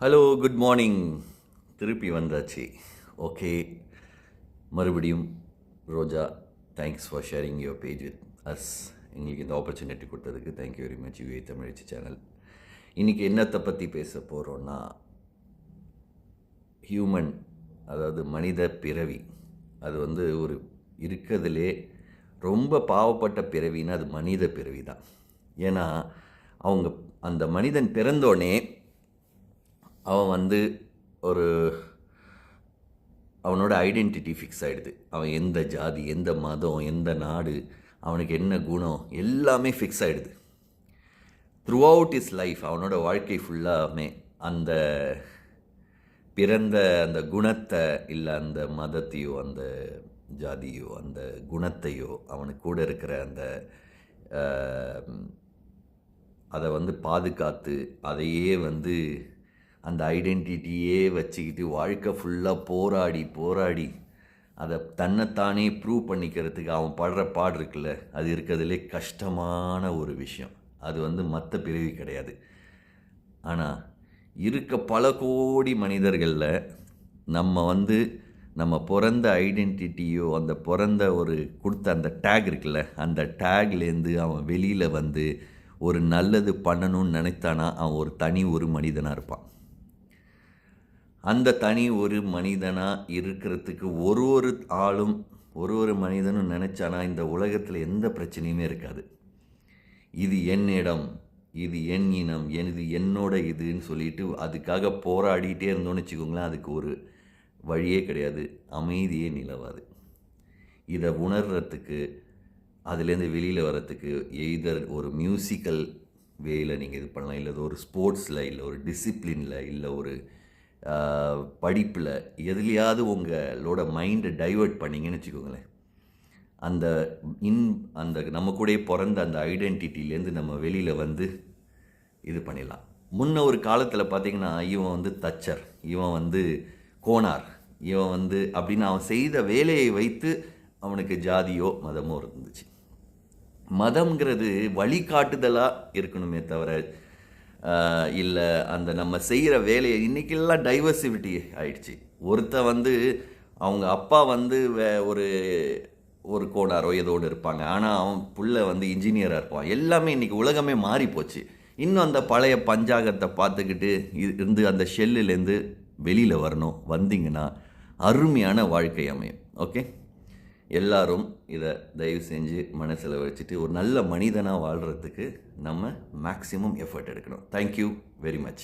Hello good morning. திருப்பி வந்தாச்சு. Okay, மறுபடியும் Roja, thanks for sharing your page with us. எங்களுக்கு இந்த ஆப்பர்ச்சுனிட்டி கொடுத்ததுக்கு thank you very much UA Tamizhachi channel. இன்றைக்கி என்னத்தை பற்றி பேச போகிறோன்னா, ஹியூமன், அதாவது மனித பிறவி. அது ஒரு இருக்கிறதுலே ரொம்ப பாவப்பட்ட பிறவின்னா அது மனித பிறவி தான். ஏன்னா அவங்க அந்த மனிதன் பிறந்தோடனே அவன் ஒரு அவனோட ஐடென்டிட்டி ஃபிக்ஸ் ஆகிடுது. அவன் எந்த ஜாதி, எந்த மதம், எந்த நாடு, அவனுக்கு என்ன குணம், எல்லாமே ஃபிக்ஸ் ஆகிடுது. த்ரூ அவுட் இஸ் லைஃப், அவனோட வாழ்க்கை ஃபுல்லாமே அந்த பிறந்த அந்த குணத்தை, இல்லை அந்த மதத்தையோ அந்த ஜாதியோ அந்த குணத்தையோ அவனுக்கு கூட இருக்கிற அந்த அதை பாதுகாத்து அதையே அந்த ஐடென்டிட்டியே வச்சுக்கிட்டு வாழ்க்கை ஃபுல்லாக போராடி அதை தன்னைத்தானே ப்ரூவ் பண்ணிக்கிறதுக்கு அவன் படுற பாடு இருக்குல்ல, அது இருக்கிறதுலே கஷ்டமான ஒரு விஷயம். அது மற்ற பிறவி கிடையாது. ஆனால் இருக்க பல கோடி மனிதர்களில் நம்ம பிறந்த ஐடென்டிட்டியோ அந்த பிறந்த கொடுத்த அந்த டேக் இருக்குல்ல, அந்த டேக்லேருந்து அவன் வெளியில் ஒரு நல்லது பண்ணணும்னு நினைத்தானா அவன் ஒரு மனிதனாக இருப்பான். அந்த ஒரு மனிதனாக இருக்கிறதுக்கு ஒரு ஆளும் ஒரு மனிதனும் நினச்சானா இந்த உலகத்தில் எந்த பிரச்சனையுமே இருக்காது. இது என் இடம், இது என் இனம், இது என்னோட இதுன்னு சொல்லிட்டு அதுக்காக போராடிட்டே இருந்தோன்னு வச்சுக்கோங்களேன், அதுக்கு ஒரு வழியே கிடையாது, அமைதியே நிலவாது. இதை உணர்றதுக்கு, அதுலேருந்து வெளியில் வர்றதுக்கு எய்தர் ஒரு மியூசிக்கல் வேயில் நீங்கள் இது பண்ணலாம், இல்லை ஒரு ஸ்போர்ட்ஸில், இல்லை ஒரு டிசிப்ளினில், இல்லை ஒரு படிப்பில், எதுலையாவது உங்களோட மைண்டை டைவெர்ட் பண்ணிங்கன்னு வச்சுக்கோங்களேன், அந்த நம்ம கூட பிறந்த அந்த ஐடென்டிட்டிலேருந்து நம்ம வெளியில் இது பண்ணிடலாம். முன்ன ஒரு காலத்தில் பார்த்திங்கன்னா இவன் தச்சர், இவன் கோனார், இவன் அப்படின்னு அவன் செய்த வேலையை வைத்து அவனுக்கு ஜாதியோ மதமோ இருந்துச்சு. மதம்ங்கிறது வழிகாட்டுதலாக இருக்கணுமே தவிர, இல்லை அந்த நம்ம செய்கிற வேலையை, இன்றைக்கெல்லாம் டைவர்சிட்டி ஆயிடுச்சு. ஒருத்தன் அவங்க அப்பா ஒரு கோனாரோ ஏதோடு இருப்பாங்க, ஆனால் அவன் புள்ள இன்ஜினியராக இருப்பான். எல்லாமே இன்றைக்கி உலகமே மாறி போச்சு. இன்னும் அந்த பழைய பஞ்சாங்கத்தை பார்த்துக்கிட்டு அந்த ஷெல்லுலேருந்து வெளியில் வரணும். வந்தீங்கன்னா அருமையான வாழ்க்கை அமையும். ஓகே, எல்லாரும் இதை தயவு செஞ்சு மனசில் வச்சுட்டு ஒரு நல்ல மனிதனாக வாழ்கிறதுக்கு நம்ம மேக்ஸிமம் எஃபர்ட் எடுக்கணும். Thank you very much.